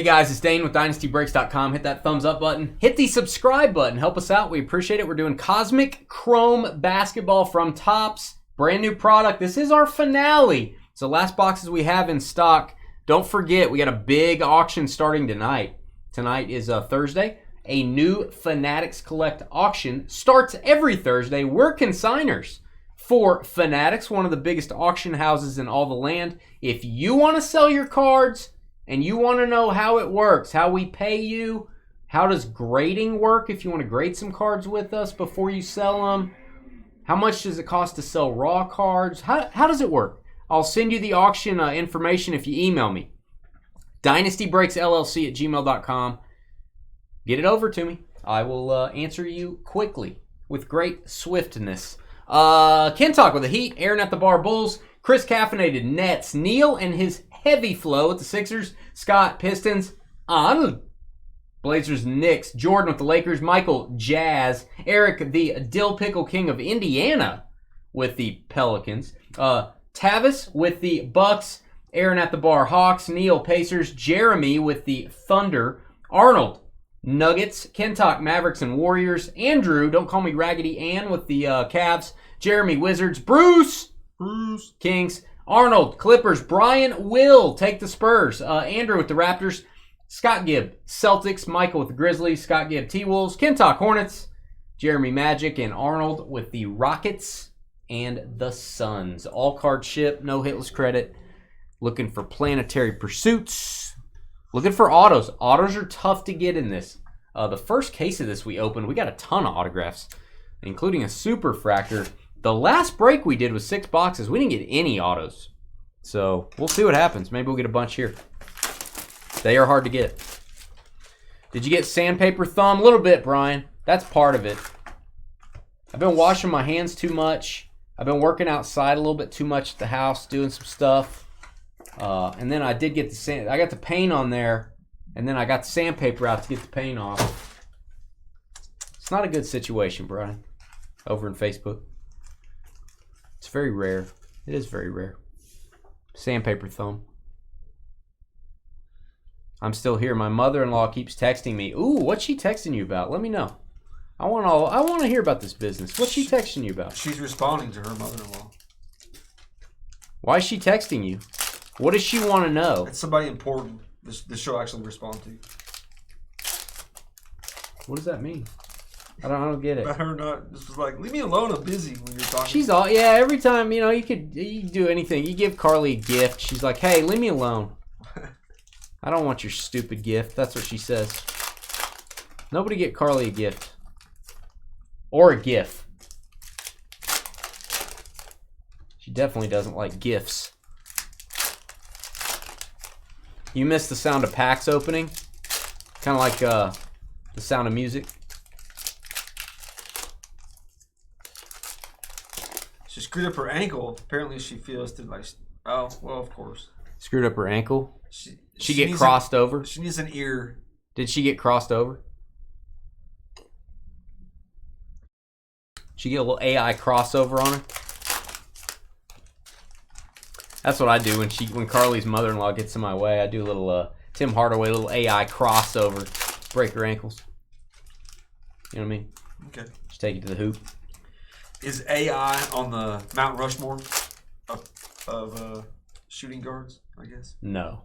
Hey guys, it's Dane with DynastyBreaks.com. Hit that thumbs up button. Hit the subscribe button. Help us out. We appreciate it. We're doing Cosmic Chrome Basketball from Topps. Brand new product. This is our finale. It's the last boxes we have in stock. Don't forget, we got a big auction starting tonight. Tonight is Thursday. A new Fanatics Collect auction starts every Thursday. We're consigners for Fanatics, one of the biggest auction houses in all the land. If you want to sell your cards and you want to know how it works, how we pay you, how does grading work if you want to grade some cards with us before you sell them, how much does it cost to sell raw cards, how does it work? I'll send you the auction information if you email me. DynastyBreaksLLC@gmail.com. Get it over to me. I will answer you quickly with great swiftness. Ken Talk with the Heat, Aaron at the Bar Bulls, Chris Caffeinated Nets, Neil and his heavy flow with the Sixers, Scott Pistons, Arnold Blazers, Knicks, Jordan with the Lakers, Michael Jazz, Eric the Dill Pickle King of Indiana with the Pelicans, Tavis with the Bucks, Aaron at the Bar Hawks, Neil Pacers, Jeremy with the Thunder, Arnold Nuggets, Ken Talk Mavericks and Warriors, Andrew, don't call me Raggedy Ann with the Cavs, Jeremy Wizards, Bruce Kings, Arnold Clippers, Brian will take the Spurs, Andrew with the Raptors, Scott Gibb Celtics, Michael with the Grizzlies, Scott Gibb T-Wolves, Ken Talk Hornets, Jeremy Magic, and Arnold with the Rockets and the Suns. All card ship, no hitless credit. Looking for Planetary Pursuits. Looking for autos. Autos are tough to get in this. The first case of this we opened, we got a ton of autographs, including a super fractor. The last break we did was 6 boxes. We didn't get any autos. So we'll see what happens. Maybe we'll get a bunch here. They are hard to get. Did you get sandpaper thumb? A little bit, Brian. That's part of it. I've been washing my hands too much. I've been working outside a little bit too much at the house, doing some stuff. And then I did get the sand. I got the paint on there, and then I got the sandpaper out to get the paint off. It's not a good situation, Brian, over in Facebook. It's very rare. It is very rare. Sandpaper thumb. I'm still here. My mother-in-law keeps texting me. Ooh, what's she texting you about? Let me know. I want to hear about this business. What's she texting you about? She's responding to her mother-in-law. Why is she texting you? What does she want to know? It's somebody important. This she'll actually respond to. What does that mean? I don't get it. About her not. This was like, leave me alone. I'm busy when you're talking. She's all, yeah. Every time, you can do anything. You give Carly a gift. She's like, hey, leave me alone. I don't want your stupid gift. That's what she says. Nobody get Carly a gift. Or a gif. She definitely doesn't like gifts. You missed the sound of packs opening? Kind of like the sound of music. She screwed up her ankle. Apparently she feels to like, oh, well, of course. Screwed up her ankle? She get needs crossed over? She needs an ear. Did she get crossed over? She get a little AI crossover on her? That's what I do when Carly's mother-in-law gets in my way. I do a little Tim Hardaway, little AI crossover, break her ankles. You know what I mean? Okay. Just take it to the hoop. Is AI on the Mount Rushmore of shooting guards, I guess? No.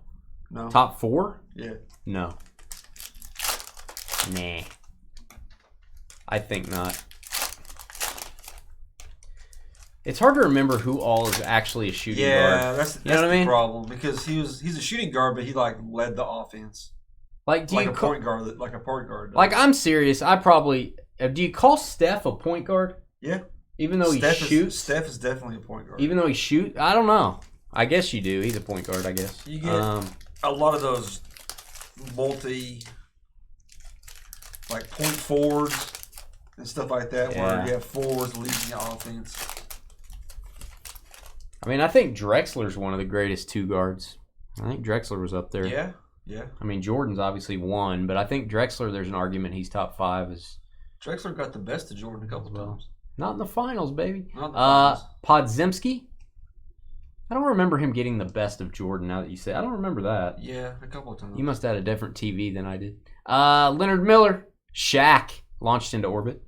No. Top 4? Yeah. No. Nah. I think not. It's hard to remember who all is actually a shooting guard. Yeah, that's what I mean? The problem, because he's a shooting guard, but he like led the offense. Like, a point guard, like a point guard does. Like, I'm serious. I probably do you call Steph a point guard? Yeah. Even though he shoots? Steph is definitely a point guard. Even though he shoots? I don't know. I guess you do. He's a point guard, I guess. You get a lot of those like point forwards and stuff like that, where you have forwards leading the offense. I mean, I think Drexler's one of the greatest 2 guards. I think Drexler was up there. Yeah, yeah. I mean, Jordan's obviously 1, but I think Drexler, there's an argument he's top 5. Drexler got the best of Jordan a couple times. Not in the finals, baby. Not in the finals. Podziemski. I don't remember him getting the best of Jordan. Now that you say, I don't remember that. Yeah, a couple of times. You must have had a different TV than I did. Leonard Miller, Shaq, launched into orbit.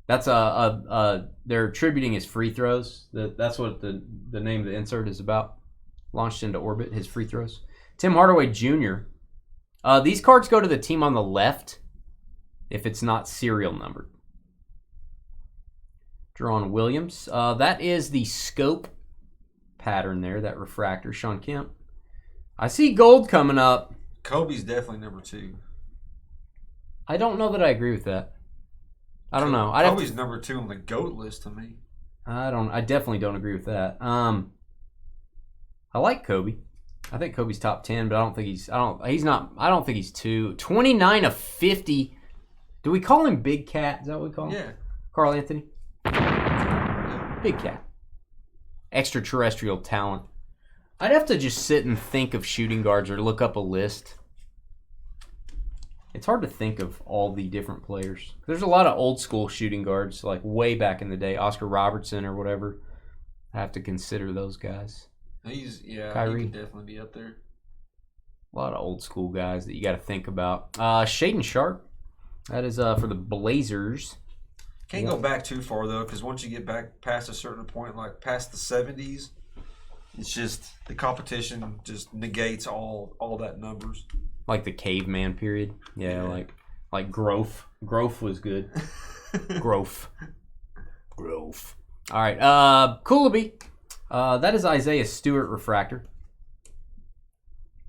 That's they're attributing his free throws. That's what the name of the insert is about. Launched into orbit, his free throws. Tim Hardaway Jr. These cards go to the team on the left if it's not serial numbered. Deron Williams. That is the scope pattern there, that refractor. Sean Kemp. I see gold coming up. Kobe's definitely number 2. I don't know that I agree with that. I don't know. Kobe's number 2 on the GOAT list to me. I definitely don't agree with that. I like Kobe. I think Kobe's top 10, but I don't think he's 2. 29 of 50. Do we call him Big Cat? Is that what we call him? Yeah. Carl Anthony? Big Cat. Extraterrestrial talent. I'd have to just sit and think of shooting guards or look up a list. It's hard to think of all the different players. There's a lot of old school shooting guards, like way back in the day, Oscar Robertson or whatever. I have to consider those guys. Kyrie. He could definitely be up there. A lot of old school guys that you got to think about. Shaedon Sharpe. That is for the Blazers. Can't go back too far, though, because once you get back past a certain point, like past the 70s, it's just the competition just negates all that numbers. Like the caveman period. Yeah. like Growth. Growth was good. Growth. All right. Coolabee. That is Isaiah Stewart refractor.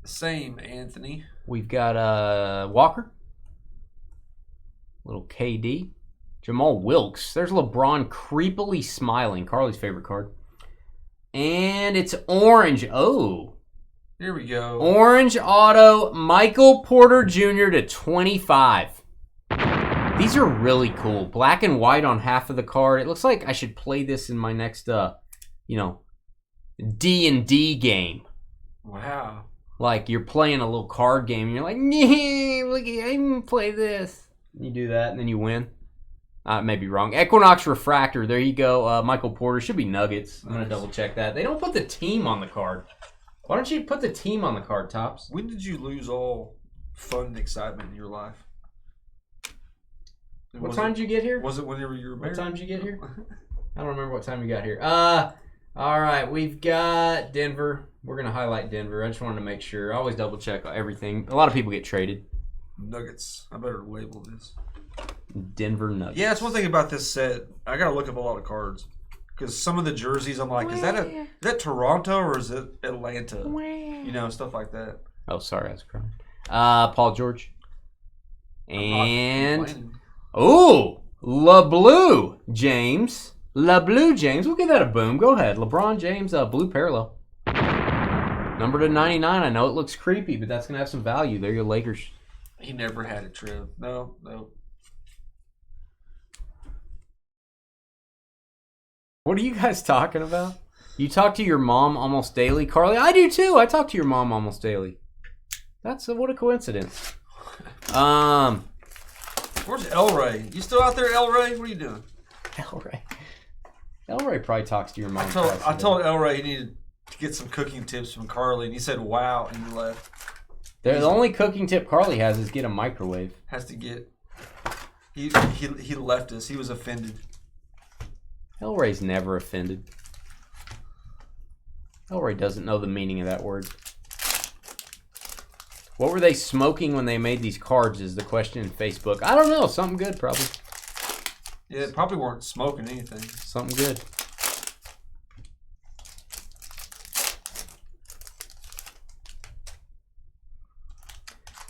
Same, Anthony. We've got Walker. Little KD. Jamal Wilkes. There's LeBron creepily smiling. Carly's favorite card. And it's orange. Oh. Here we go. Orange auto. Michael Porter Jr. to 25. These are really cool. Black and white on half of the card. It looks like I should play this in my next, D&D game. Wow. Like you're playing a little card game and you're like, yeah, look, I can play this. You do that and then you win. I may be wrong. Equinox Refractor. There you go. Michael Porter. Should be Nuggets. I'm going to double check that. They don't put the team on the card. Why don't you put the team on the card, Tops? When did you lose all fun and excitement in your life? What time did you get here? Was it whenever you were married? What time did you get here? I don't remember what time you got here. All right. We've got Denver. We're going to highlight Denver. I just wanted to make sure. I always double check everything. A lot of people get traded. Nuggets. I better label this. Denver Nuggets. Yeah, that's one thing about this set. I got to look up a lot of cards. Because some of the jerseys, I'm like, is that Toronto or is it Atlanta? You know, stuff like that. Oh, sorry, I was crying. Paul George. And LeBlue James. LeBlue James. We'll give that a boom. Go ahead. LeBron James, blue parallel. Number to 99. I know it looks creepy, but that's going to have some value. There, your Lakers. He never had a trim. No. What are you guys talking about? You talk to your mom almost daily, Carly? I do too. I talk to your mom almost daily. What a coincidence. Where's El Ray? You still out there, El Ray? What are you doing? El Ray probably talks to your mom. I told El Ray he needed to get some cooking tips from Carly, and he said, "Wow," and he left. The only cooking tip Carly has is get a microwave. Has to get. He left us. He was offended. El Ray's never offended. El Ray doesn't know the meaning of that word. What were they smoking when they made these cards is the question in Facebook. I don't know. Something good, probably. Yeah, they probably weren't smoking anything. Something good.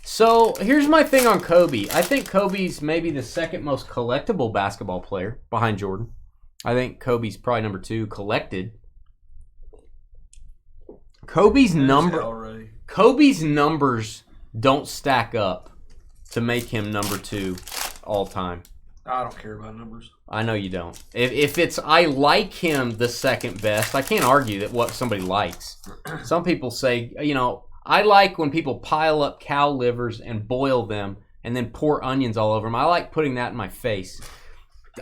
So, here's my thing on Kobe. I think Kobe's maybe the second most collectible basketball player behind Jordan. I think Kobe's probably number 2 collected. Kobe's numbers don't stack up to make him number 2 all time. I don't care about numbers. I know you don't. If it's I like him the second best, I can't argue that what somebody likes. Some people say, I like when people pile up cow livers and boil them and then pour onions all over them. I like putting that in my face.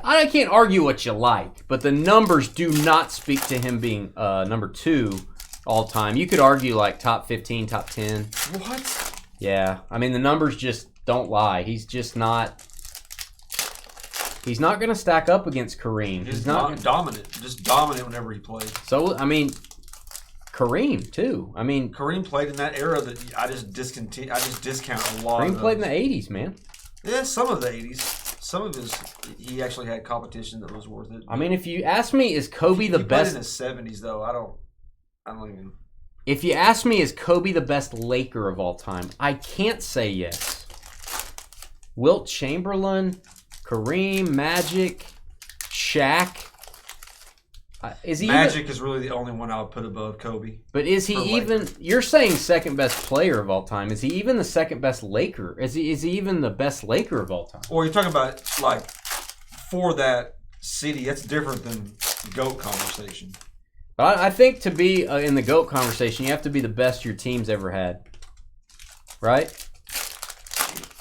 I can't argue what you like, but the numbers do not speak to him being number 2 all time. You could argue like top 15, top 10. What? Yeah. I mean, the numbers just don't lie. He's just not. He's not going to stack up against Kareem. He's not dominant. Just dominant whenever he plays. So, I mean, Kareem, too. I mean, Kareem played in that era that I just discount a lot. Kareem played in the 80s, man. Yeah, some of the 80s. Some of he actually had competition that was worth it. I mean, if you ask me, is Kobe the best? He played in his 70s, though. I don't even. If you ask me, is Kobe the best Laker of all time? I can't say yes. Wilt Chamberlain, Kareem, Magic, Shaq. Magic is really the only one I would put above Kobe. But is he even? Laker. You're saying second best player of all time. Is he even the second best Laker? Is he even the best Laker of all time? Or you're talking about like for that city? That's different than GOAT conversation. But I think to be in the GOAT conversation, you have to be the best your team's ever had. Right?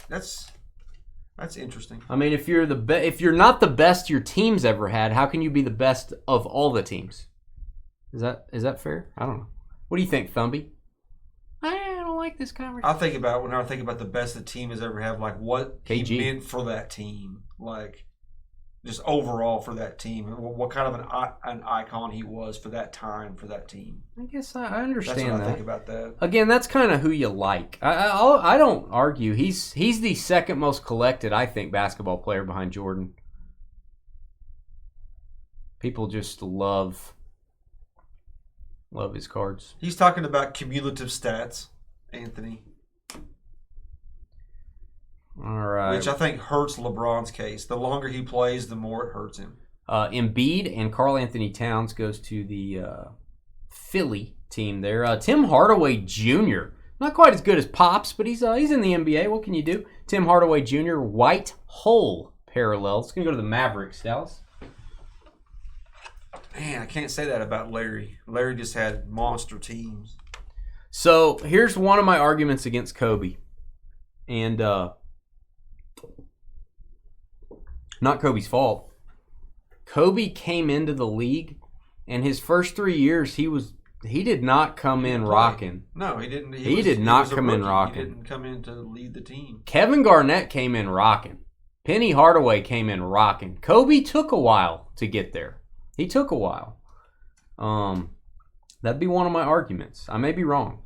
That's interesting. I mean, if you're if you're not the best your team's ever had, how can you be the best of all the teams? Is that fair? I don't know. What do you think, Thumby? I don't like this conversation. I think about the best the team has ever had, like what KG. He meant for that team, like just overall for that team, what kind of an icon he was for that time for that team. I guess I understand That's what I think about that. Again, that's kind of who you like. I don't argue. He's the second most collected, I think, basketball player behind Jordan. People just love his cards. He's talking about cumulative stats, Anthony. All right. Which I think hurts LeBron's case. The longer he plays, the more it hurts him. Embiid and Karl Anthony Towns goes to the Philly team there. Tim Hardaway Jr. Not quite as good as Pops, but he's in the NBA. What can you do? Tim Hardaway Jr. White hole parallel. It's going to go to the Mavericks, Dallas. Man, I can't say that about Larry. Larry just had monster teams. So here's one of my arguments against Kobe. And not Kobe's fault. Kobe came into the league, and his first 3 years, he did not come in rocking. No, he didn't. He did not come in rocking. He didn't come in to lead the team. Kevin Garnett came in rocking. Penny Hardaway came in rocking. Kobe took a while to get there. He took a while. That'd be one of my arguments. I may be wrong.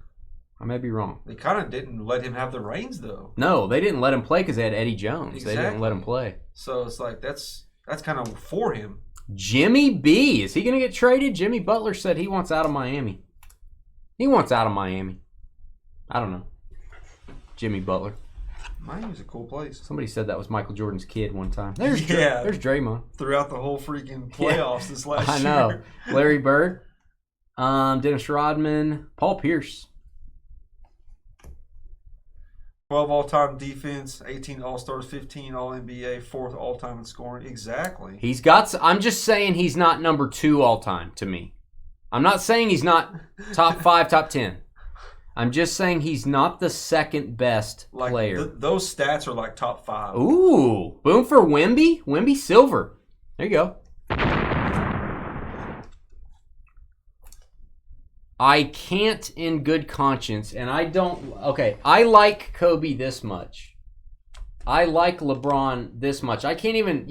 They kind of didn't let him have the reins, though. No, they didn't let him play because they had Eddie Jones. Exactly. They didn't let him play. So it's like that's kind of for him. Jimmy B. Is he going to get traded? Jimmy Butler said he wants out of Miami. I don't know. Jimmy Butler. Miami's a cool place. Somebody said that was Michael Jordan's kid one time. There's Draymond. Throughout the whole freaking playoffs this last year. I know. Larry Bird. Dennis Rodman. Paul Pierce. 12 all-time defense, 18 All-Stars, 15 All-NBA, 4th all-time in scoring. Exactly. I'm just saying he's not number 2 all-time to me. I'm not saying he's not top 5, top 10. I'm just saying he's not the second best player. Those stats are like top 5. Ooh. Boom for Wemby. Wemby Silver. There you go. I can't in good conscience, and I don't... Okay, I like Kobe this much. I like LeBron this much. You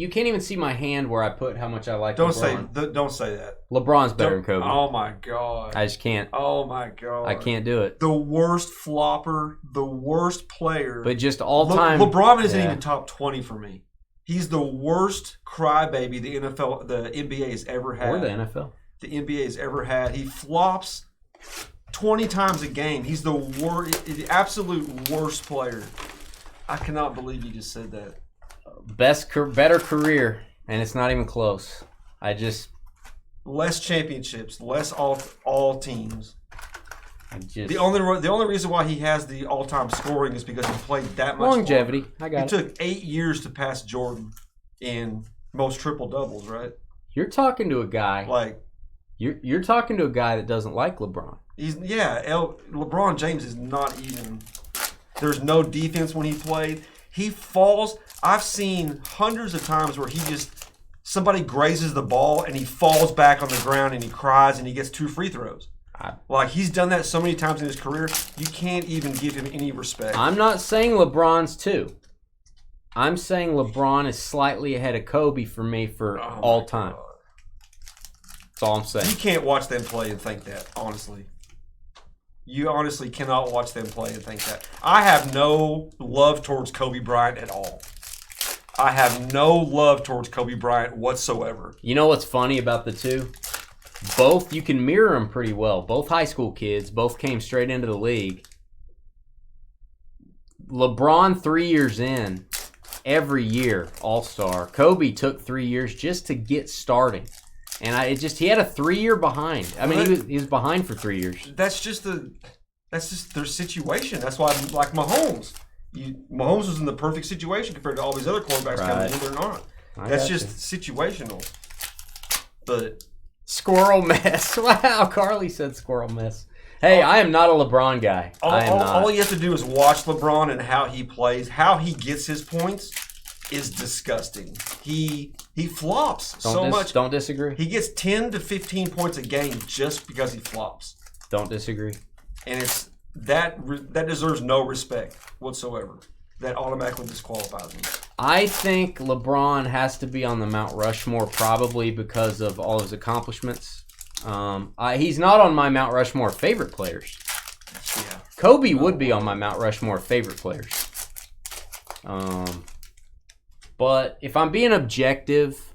can't even see my hand where I put how much I like LeBron. Don't say that. LeBron's better than Kobe. Oh, my God. I just can't. Oh, my God. I can't do it. The worst flopper, the worst player. But just all time... LeBron isn't even top 20 for me. He's the worst crybaby the NBA has ever had. Or the NFL. The NBA has ever had. He flops 20 times a game. He's the absolute worst player. I cannot believe you just said that. Better career, and it's not even close. Less championships, less all teams. The only reason why he has the all-time scoring is because he played that much longevity. I got it. It took 8 years to pass Jordan in most triple doubles, right? You're talking to a guy You're talking to a guy that doesn't like LeBron. LeBron James is not even. There's no defense when he played. He falls. I've seen hundreds of times where somebody grazes the ball and he falls back on the ground and he cries and he gets 2 free throws. Like, he's done that so many times in his career, you can't even give him any respect. I'm not saying LeBron's 2. I'm saying LeBron is slightly ahead of Kobe for me for all time. God. That's all I'm saying. You can't watch them play and think that, honestly. You honestly cannot watch them play and think that. I have no love towards Kobe Bryant at all. I have no love towards Kobe Bryant whatsoever. You know what's funny about the two? Both, you can mirror them pretty well. Both high school kids, both came straight into the league. LeBron 3 years in, every year, all-star. Kobe took 3 years just to get starting. And he had a 3-year behind. I mean, he was behind for 3 years. That's just their situation. That's why, like Mahomes. Mahomes was in the perfect situation compared to all these other quarterbacks coming in. They're not. That's just situational. But squirrel mess. Wow, Carly said squirrel mess. Hey, I am not a LeBron guy. All you have to do is watch LeBron and how he plays, how he gets his points is disgusting. He flops so much. Don't disagree. He gets 10 to 15 points a game just because he flops. Don't disagree. And that deserves no respect whatsoever. That automatically disqualifies him. I think LeBron has to be on the Mount Rushmore probably because of all his accomplishments. He's not on my Mount Rushmore favorite players. Yeah. Kobe would be on my Mount Rushmore favorite players. But if I'm being objective,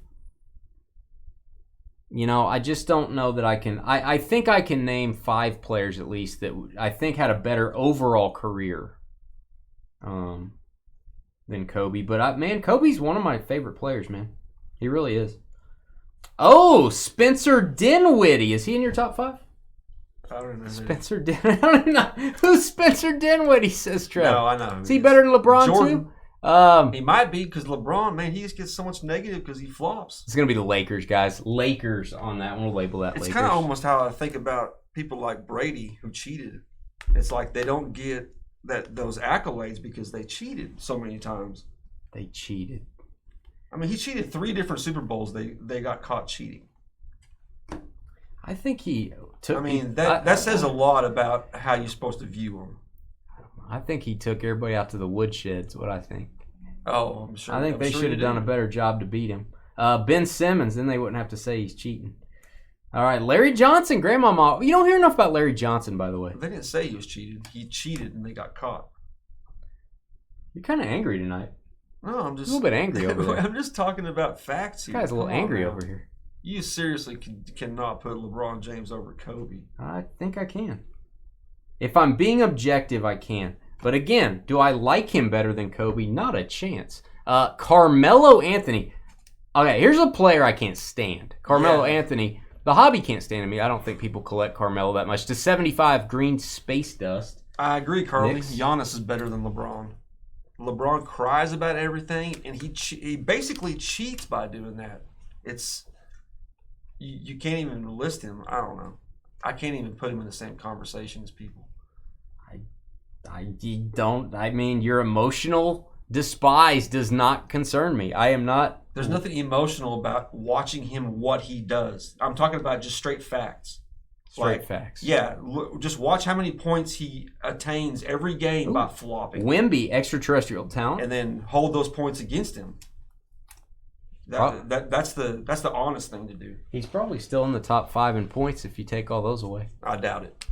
I just don't know that I can. I think I can name 5 players at least that I think had a better overall career than Kobe. But, Kobe's one of my favorite players, man. He really is. Oh, Spencer Dinwiddie. Is he in your top 5? I don't know. Spencer Dinwiddie. I don't even know. Who's Spencer Dinwiddie, says Trev. No, I know. Is he better than LeBron, too? He might be because LeBron, man, he just gets so much negative because he flops. It's going to be the Lakers, guys. Lakers on that one. We'll label that Lakers. Lakers. It's kind of almost how I think about people like Brady who cheated. It's like they don't get those accolades because they cheated so many times. They cheated. I mean, he cheated 3 different Super Bowls. They got caught cheating. I think he took... I mean, that says a lot about how you're supposed to view him. I think he took everybody out to the woodshed, is what I think. Oh, I'm sure. I think they should have done a better job to beat him. Ben Simmons, then they wouldn't have to say he's cheating. All right, Larry Johnson, Grandmama. You don't hear enough about Larry Johnson, by the way. They didn't say he was cheated. He cheated and they got caught. You're kind of angry tonight. No, I'm just... A little bit angry over there. I'm just talking about facts here. This guy's a little angry over here. You seriously cannot put LeBron James over Kobe. I think I can. If I'm being objective, I can. But again, do I like him better than Kobe? Not a chance. Carmelo Anthony. Okay, here's a player I can't stand. Carmelo Anthony. The hobby can't stand me. I don't think people collect Carmelo that much. To 75 green space dust. I agree, Carly. Knicks. Giannis is better than LeBron. LeBron cries about everything, and he basically cheats by doing that. You can't even list him. I don't know. I can't even put him in the same conversation as people. Your emotional despise does not concern me. I am not. There's nothing emotional about watching him, what he does. I'm talking about just straight facts. Straight facts. Yeah, just watch how many points he attains every game by flopping. Wemby, extraterrestrial talent. And then hold those points against him. That's the honest thing to do. He's probably still in the top 5 in points if you take all those away. I doubt it.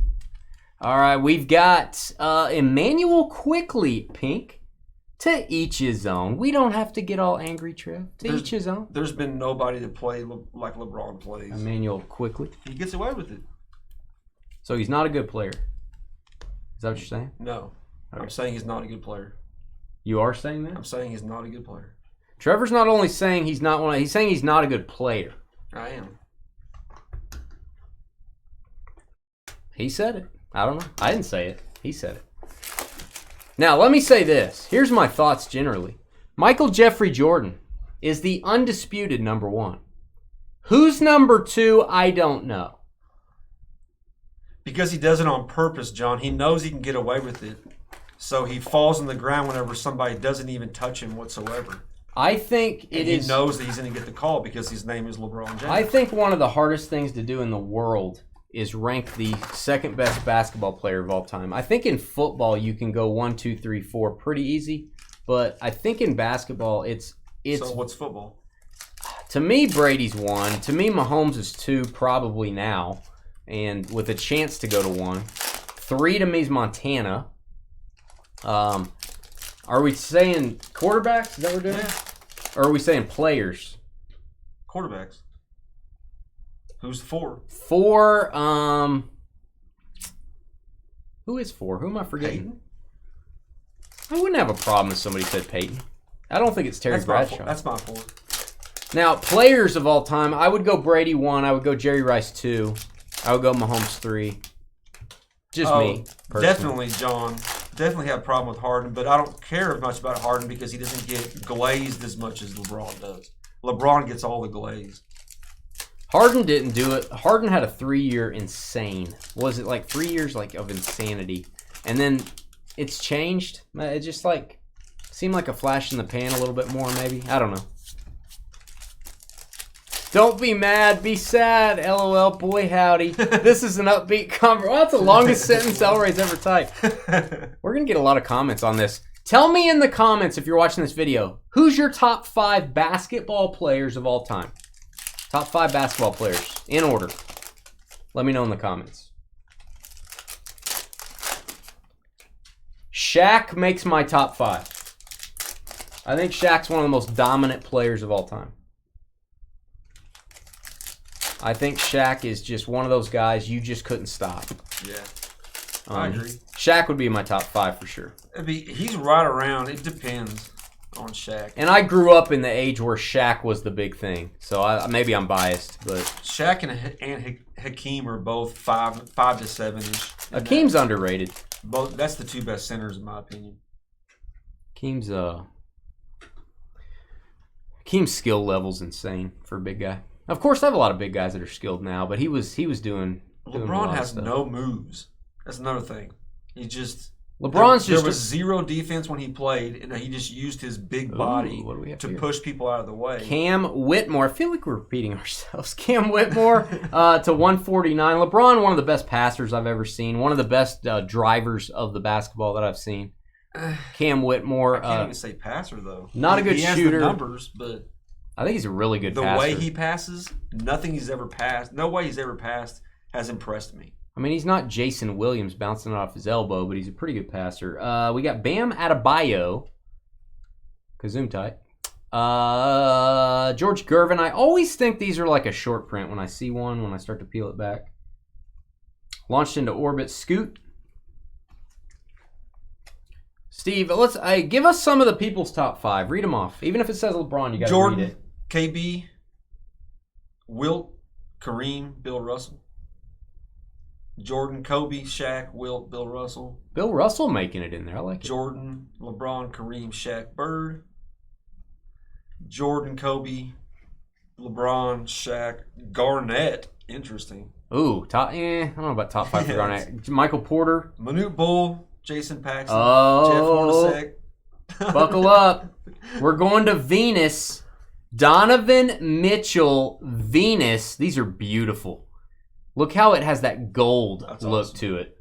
All right, we've got Emmanuel Quickly, Pink. To each his own. We don't have to get all angry, Trev. Each his own. There's been nobody to play like LeBron plays. Emmanuel Quickly. He gets away with it. So he's not a good player. Is that what you're saying? No. Okay. I'm saying he's not a good player. You are saying that? I'm saying he's not a good player. Trevor's not only saying he's not he's saying he's not a good player. I am. He said it. I don't know. I didn't say it. He said it. Now, let me say this. Here's my thoughts generally. Michael Jeffrey Jordan is the undisputed number 1. Who's number 2, I don't know. Because he does it on purpose, John. He knows he can get away with it. So he falls on the ground whenever somebody doesn't even touch him whatsoever. I think he knows that he's going to get the call because his name is LeBron James. I think one of the hardest things to do in the world is ranked the second best basketball player of all time. I think in football you can go 1, 2, 3, 4 pretty easy, but I think in basketball it's. So what's football? To me, Brady's 1. To me, Mahomes is 2 probably now, and with a chance to go to 1. 3 to me is Montana. Are we saying quarterbacks? Is that what we're doing? Yeah. Or are we saying players? Quarterbacks. Who's 4? 4, who is 4? Who am I forgetting? Peyton? I wouldn't have a problem if somebody said Peyton. I don't think it's Terry Bradshaw. That's my 4. Now, players of all time, I would go Brady 1. I would go Jerry Rice 2. I would go Mahomes 3. Just me, personally. Definitely, John. Definitely have a problem with Harden, but I don't care as much about Harden because he doesn't get glazed as much as LeBron does. LeBron gets all the glaze. Harden didn't do it. Harden had a 3-year insane. Was it like 3 years of insanity? And then it's changed. It just seemed like a flash in the pan a little bit more maybe. I don't know. Don't be mad, be sad. LOL, boy howdy. This is an upbeat conversation. Well, that's the longest sentence Elray's ever typed. We're going to get a lot of comments on this. Tell me in the comments if you're watching this video, who's your top 5 basketball players of all time? Top 5 basketball players, in order. Let me know in the comments. Shaq makes my top 5. I think Shaq's one of the most dominant players of all time. I think Shaq is just one of those guys you just couldn't stop. Yeah, I agree. Shaq would be in my top 5 for sure. He's right around. It depends on Shaq. And I grew up in the age where Shaq was the big thing, so maybe I'm biased, but Shaq and Hakeem are both 5 to 7ish. Hakeem's underrated. Both. That's the 2 best centers in my opinion. Hakeem's skill level's insane for a big guy. Of course, I have a lot of big guys that are skilled now, but he was doing. LeBron has no moves. That's another thing. LeBron's there was zero defense when he played, and he just used his big body to push people out of the way. Cam Whitmore. I feel like we're repeating ourselves. Cam Whitmore to 149. LeBron, one of the best passers I've ever seen. One of the best drivers of the basketball that I've seen. Cam Whitmore. I can't even say passer, though. Not a good shooter. He has the numbers, but I think he's a really good passer. The way he passes, no way he's ever passed has impressed me. I mean, he's not Jason Williams bouncing it off his elbow, but he's a pretty good passer. We got Bam Adebayo. Kazoom tight. George Gervin. I always think these are like a short print when I see one, when I start to peel it back. Launched into orbit. Scoot. Steve, give us some of the people's top 5. Read them off. Even if it says LeBron, you got to read it. KB, Wilt, Kareem, Bill Russell. Jordan, Kobe, Shaq, Wilt, Bill Russell. Bill Russell making it in there. I like it. Jordan, LeBron, Kareem, Shaq, Bird. Jordan, Kobe, LeBron, Shaq, Garnett. Interesting. Ooh, I don't know about top 5 for Garnett. Michael Porter. Manute Bull, Jason Paxson, Jeff Hornacek. Buckle up. We're going to Venus. Donovan Mitchell, Venus. These are beautiful. Look how it has that gold look to it.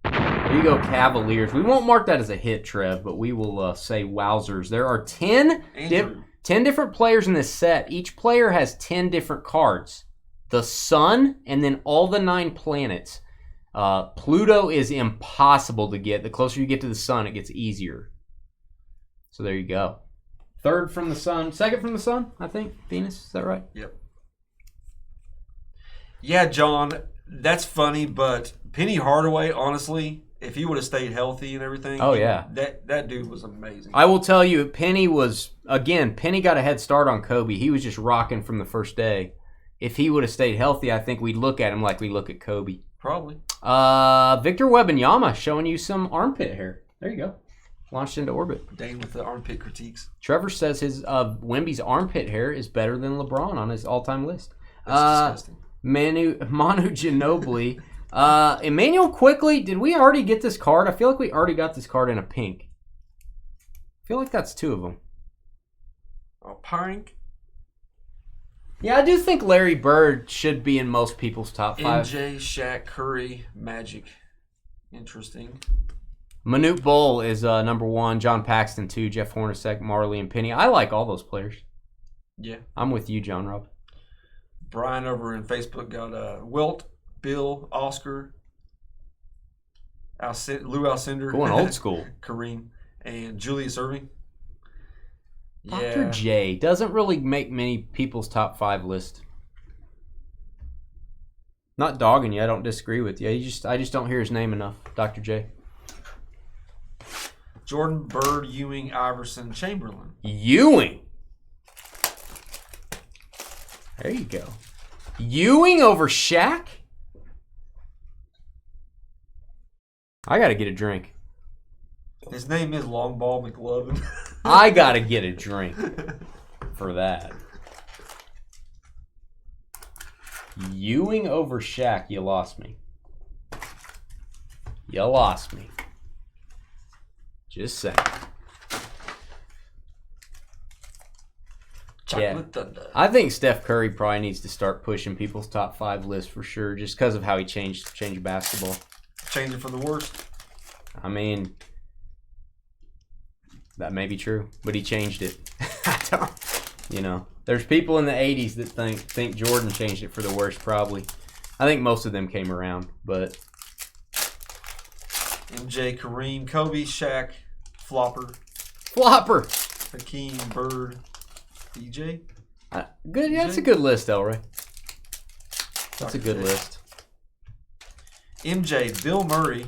There you go, Cavaliers. We won't mark that as a hit, Trev, but we will say wowzers. There are 10 different players in this set. Each player has 10 different cards. The sun and then all the 9 planets. Pluto is impossible to get. The closer you get to the sun, it gets easier. So there you go. Third from the sun. Second from the sun, I think. Venus, is that right? Yep. Yeah, John, that's funny, but Penny Hardaway, honestly, if he would have stayed healthy and everything, that dude was amazing. I will tell you, Penny got a head start on Kobe. He was just rocking from the first day. If he would have stayed healthy, I think we'd look at him like we look at Kobe. Probably. Victor Wembanyama showing you some armpit hair. There you go. Launched into orbit. Dane with the armpit critiques. Trevor says his Wemby's armpit hair is better than LeBron on his all-time list. That's disgusting. Manu Ginobili. Emmanuel Quickly, did we already get this card? I feel like we already got this card in a pink. I feel like that's 2 of them. Oh, pink. Yeah, I do think Larry Bird should be in most people's top 5. MJ, Shaq, Curry, Magic. Interesting. Manute Bol is number 1. John Paxton 2. Jeff Hornacek, Marley, and Penny. I like all those players. Yeah. I'm with you, John Rob. Brian over in Facebook got Wilt, Bill, Oscar, Lou Alcindor. Going old school. Kareem, and Julius Erving. Dr. J doesn't really make many people's top 5 list. Not dogging you. I don't disagree with you. I just don't hear his name enough. Dr. J. Jordan, Bird, Ewing, Iverson, Chamberlain. Ewing. There you go. Ewing over Shaq? I got to get a drink. His name is Long Ball McLovin. I got to get a drink for that. Ewing over Shaq, you lost me. You lost me. Just saying. Chocolate Thunder. I think Steph Curry probably needs to start pushing people's top 5 list for sure, just because of how he changed basketball. Changing for the worst. I mean, that may be true, but he changed it. There's people in the 80s that think Jordan changed it for the worst, probably. I think most of them came around, but... MJ, Kareem, Kobe, Shaq, Flopper, Hakeem, Bird, DJ. Good. Yeah, that's a good list, Elray. That's a good list. MJ, Bill Murray.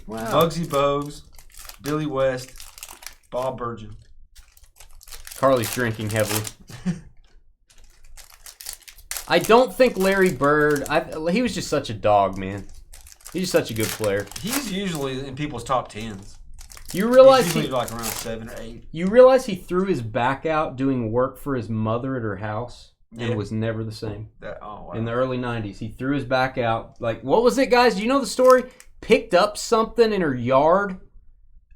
Wow. Bugsy Bogues, Billy West, Bob Burgeon. Carly's drinking heavily. I don't think Larry Bird... he was just such a dog, man. He's just such a good player. He's usually in people's top 10s. You realize he's usually like around 7 or 8. You realize he threw his back out doing work for his mother at her house and was never the same. Wow. In the early 90s, he threw his back out. Like, what was it, guys? Do you know the story? Picked up something in her yard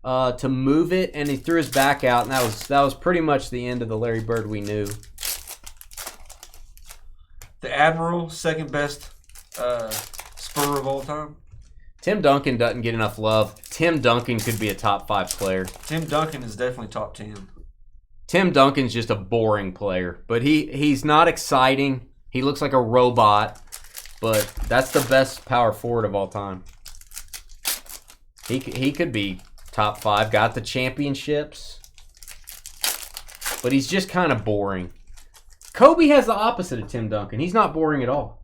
to move it, and he threw his back out, and that was pretty much the end of the Larry Bird we knew. The Admiral, second best Spur of all time. Tim Duncan doesn't get enough love. Tim Duncan could be a top 5 player. Tim Duncan is definitely top 10. Tim Duncan's just a boring player, but he's not exciting. He looks like a robot, but that's the best power forward of all time. He could be top 5, got the championships, but he's just kind of boring. Kobe has the opposite of Tim Duncan. He's not boring at all.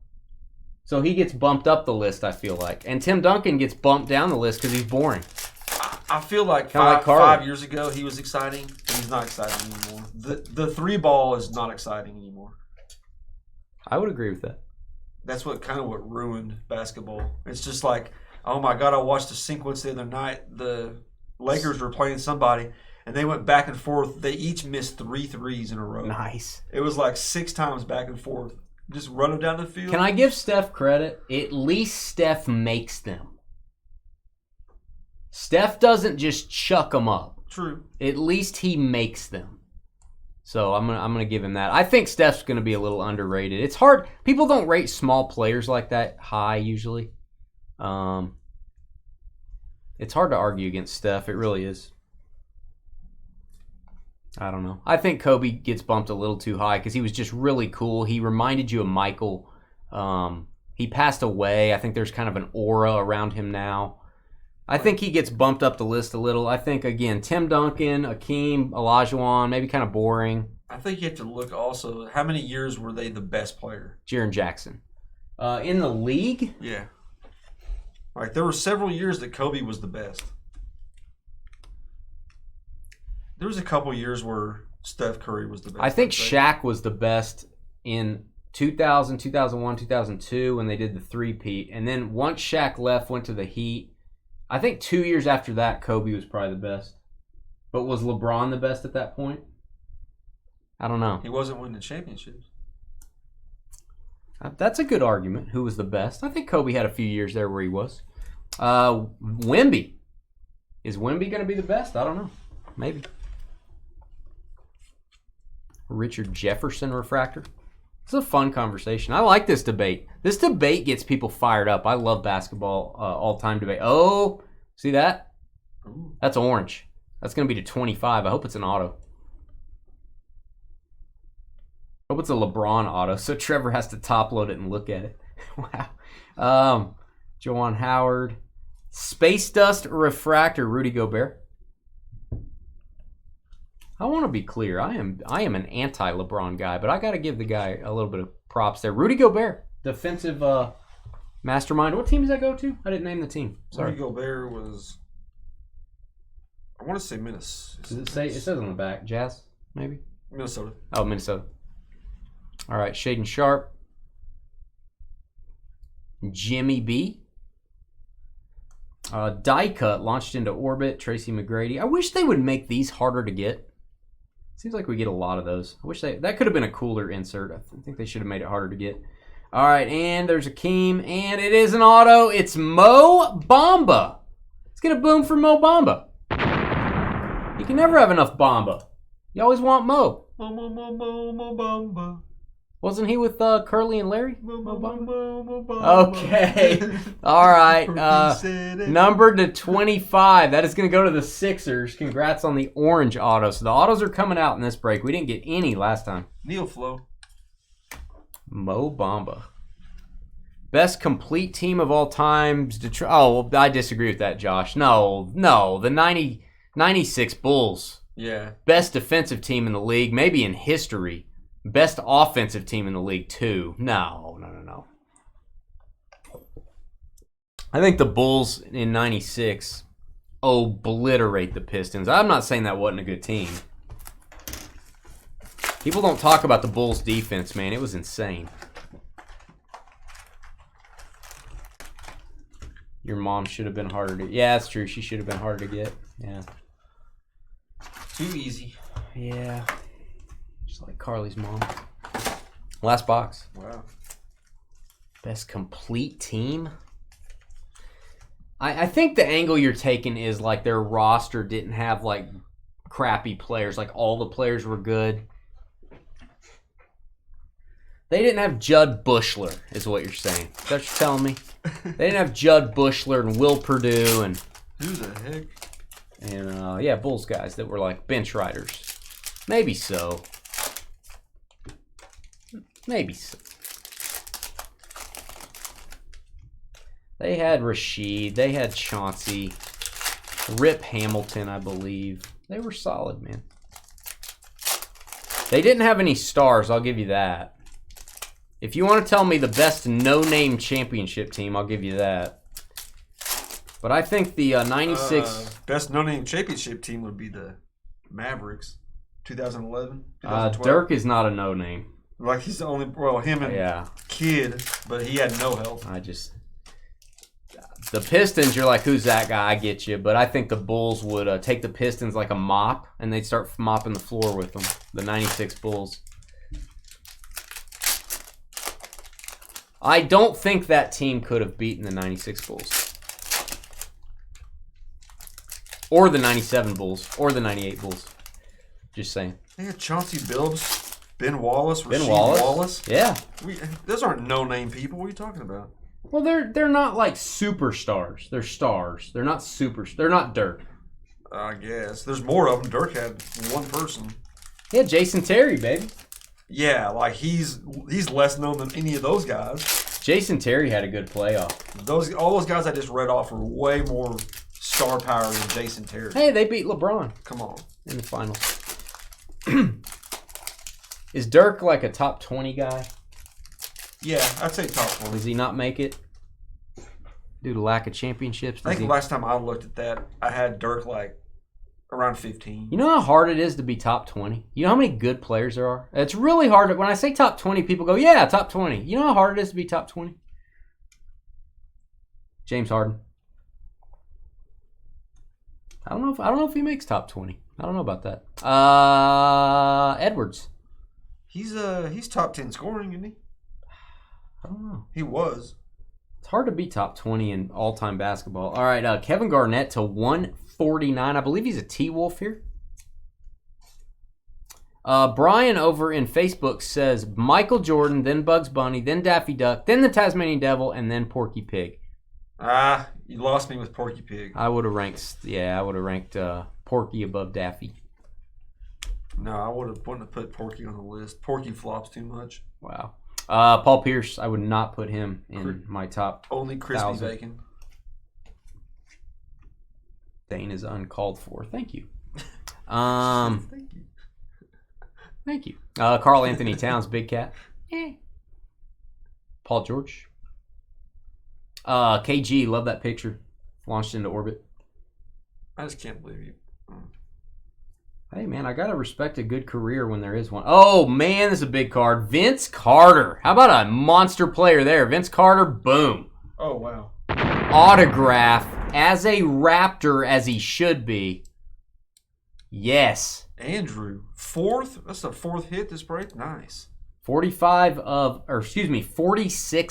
So he gets bumped up the list, I feel like. And Tim Duncan gets bumped down the list because he's boring. I feel like five years ago he was exciting, and he's not exciting anymore. The 3-ball is not exciting anymore. I would agree with that. That's what ruined basketball. It's just like, oh my God, I watched a sequence the other night. The Lakers were playing somebody, and they went back and forth. They each missed 3 threes in a row. Nice. It was like 6 times back and forth. Just run them down the field. Can I give Steph credit? At least Steph makes them. Steph doesn't just chuck them up. True. At least he makes them. So I'm gonna give him that. I think Steph's gonna be a little underrated. It's hard. People don't rate small players like that high usually. It's hard to argue against Steph. It really is. I don't know. I think Kobe gets bumped a little too high because he was just really cool. He reminded you of Michael. He passed away. I think there's kind of an aura around him now. I think he gets bumped up the list a little. I think, again, Tim Duncan, Akeem, Olajuwon, maybe kind of boring. I think you have to look also, how many years were they the best player? Jaren Jackson. In the league? Yeah. Like, there were several years that Kobe was the best. There was a couple years where Steph Curry was the best. I think Shaq was the best in 2000, 2001, 2002 when they did the three-peat. And then once Shaq left, went to the Heat, I think 2 years after that, Kobe was probably the best. But was LeBron the best at that point? I don't know. He wasn't winning championships. That's a good argument. Who was the best? I think Kobe had a few years there where he was. Wemby. Is Wemby going to be the best? I don't know. Maybe. Richard Jefferson refractor. It's a fun conversation. I like this debate. This debate gets people fired up. I love basketball all-time debate. Oh, see that? That's orange. That's going to be to 25. I hope it's an auto. I hope it's a LeBron auto, so Trevor has to top load it and look at it. Wow. Juwan Howard. Space Dust refractor, Rudy Gobert. I want to be clear. I am an anti-LeBron guy, but I got to give the guy a little bit of props there. Rudy Gobert, defensive mastermind. What team does that go to? I didn't name the team. Sorry. Rudy Gobert was, I want to say Minnesota. Does it say? It says on the back. Jazz, maybe? Minnesota. Oh, Minnesota. All right, Shaden Sharp. Jimmy B. Die cut launched into orbit. Tracy McGrady. I wish they would make these harder to get. Seems like we get a lot of those. I wish that could have been a cooler insert. I think they should have made it harder to get. All right, and there's Akeem, and it is an auto. It's Mo Bamba. Let's get a boom for Mo Bamba. You can never have enough Bamba. You always want Mo. Mo Bamba. Wasn't he with Curly and Larry? Okay. All right. Number to 25. That is going to go to the Sixers. Congrats on the orange auto. So the autos are coming out in this break. We didn't get any last time. Neil Flo. Mo Bamba. Best complete team of all times. Detroit. Oh, I disagree with that, Josh. No. The 96 Bulls. Yeah. Best defensive team in the league, maybe in history. Best offensive team in the league, too. No. I think the Bulls in 96 obliterate the Pistons. I'm not saying that wasn't a good team. People don't talk about the Bulls' defense, man. It was insane. Your mom should have been harder to... Yeah, that's true. She should have been harder to get. Yeah. Too easy. Yeah. Just like Carly's mom. Last box. Wow. Best complete team? I think the angle you're taking is like their roster didn't have like crappy players. Like all the players were good. They didn't have Judd Bushler, is what you're saying. Is that what you're telling me? They didn't have Judd Bushler and Will Perdue and... Who the heck? And, yeah, Bulls guys that were like bench riders. Maybe so. Maybe so. They had Rasheed. They had Chauncey. Rip Hamilton, I believe. They were solid, man. They didn't have any stars, I'll give you that. If you want to tell me the best no-name championship team, I'll give you that. But I think the 96... best no-name championship team would be the Mavericks. 2011, 2012. Dirk is not a no-name. Like he's the only... Well, him and Kid, but he had no help. The Pistons, you're like, who's that guy? I get you. But I think the Bulls would take the Pistons like a mop, and they'd start mopping the floor with them. The 96 Bulls. I don't think that team could have beaten the 96 Bulls. Or the 97 Bulls. Or the 98 Bulls. Just saying. They had Chauncey Billups, Ben Wallace, Rasheed Wallace. Yeah. Those aren't no-name people. What are you talking about? Well, they're not like superstars. They're stars. They're not They're not Dirk. I guess. There's more of them. Dirk had one person. Yeah, Jason Terry, baby. Yeah, like he's less known than any of those guys. Jason Terry had a good playoff. All those guys I just read off are way more star power than Jason Terry. Hey, they beat LeBron. Come on. In the finals. Is Dirk like a top 20 guy? Yeah, I'd say top 20. Does he not make it due to lack of championships? I think the last time I looked at that, I had Dirk like around 15. You know how hard it is to be top 20? You know how many good players there are? It's really hard. When I say top 20, people go, yeah, top 20. You know how hard it is to be top 20? James Harden. I don't know if he makes top 20. I don't know about that. Edwards. He's top 10 scoring, isn't he? I don't know. He was. It's hard to be top 20 in all-time basketball. All right, Kevin Garnett to 149. I believe he's a T-Wolf here. Brian over in Facebook says Michael Jordan, then Bugs Bunny, then Daffy Duck, then the Tasmanian Devil, and then Porky Pig. You lost me with Porky Pig. I would have ranked Porky above Daffy. No, I wouldn't have put Porky on the list. Porky flops too much. Wow. Paul Pierce, I would not put him in my top. Only crispy 1,000. bacon. Dane is uncalled for. Thank you. Thank you. Thank you. Carl Anthony Towns, Big Cat. Paul George. KG, love that picture. Launched into orbit. I just can't believe you. Hey, man, I got to respect a good career when there is one. Oh, man, this is a big card. Vince Carter. How about a monster player there? Vince Carter, boom. Oh, wow. Autograph as a Raptor as he should be. Yes. Andrew, fourth? That's the fourth hit this break? Nice. 46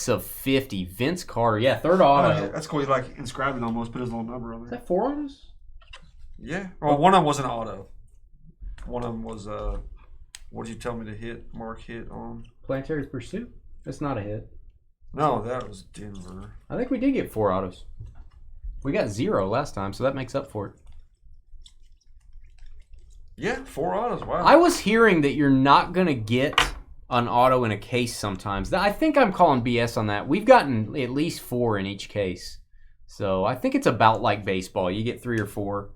of 50. Vince Carter. Yeah, third auto. That's cool. He inscribed it almost, put his little number on there. Is that 4 autos? Yeah. Well, one of them was an auto. One of them was, what did you tell me to hit? Mark hit on? Planetary's Pursuit? That's not a hit. No, that was Denver. I think we did get 4 autos. We got 0 last time, so that makes up for it. Yeah, 4 autos. Wow. I was hearing that you're not going to get an auto in a case sometimes. I think I'm calling BS on that. We've gotten at least 4 in each case. So I think it's about like baseball. You get 3 or 4.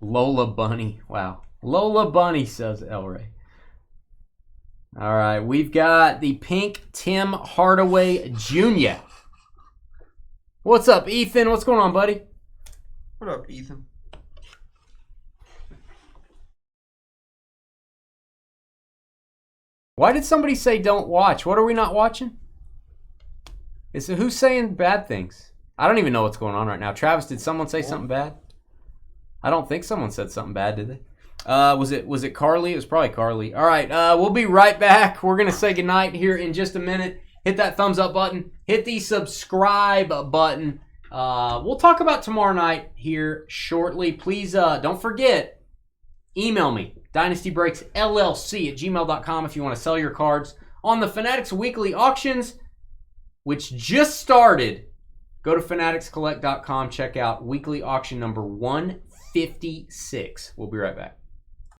Lola Bunny. Wow. Lola Bunny, says El Rey. All right. We've got the pink Tim Hardaway Jr. What's up, Ethan? What's going on, buddy? What up, Ethan? Why did somebody say don't watch? What are we not watching? Who's saying bad things? I don't even know what's going on right now. Travis, did someone say something bad? I don't think someone said something bad, did they? Was it Carly? It was probably Carly. All right, we'll be right back. We're going to say goodnight here in just a minute. Hit that thumbs up button. Hit the subscribe button. We'll talk about tomorrow night here shortly. Please don't forget, email me, dynastybreaksllc@gmail.com if you want to sell your cards on the Fanatics Weekly Auctions, which just started. Go to fanaticscollect.com. Check out weekly auction number 156. We'll be right back.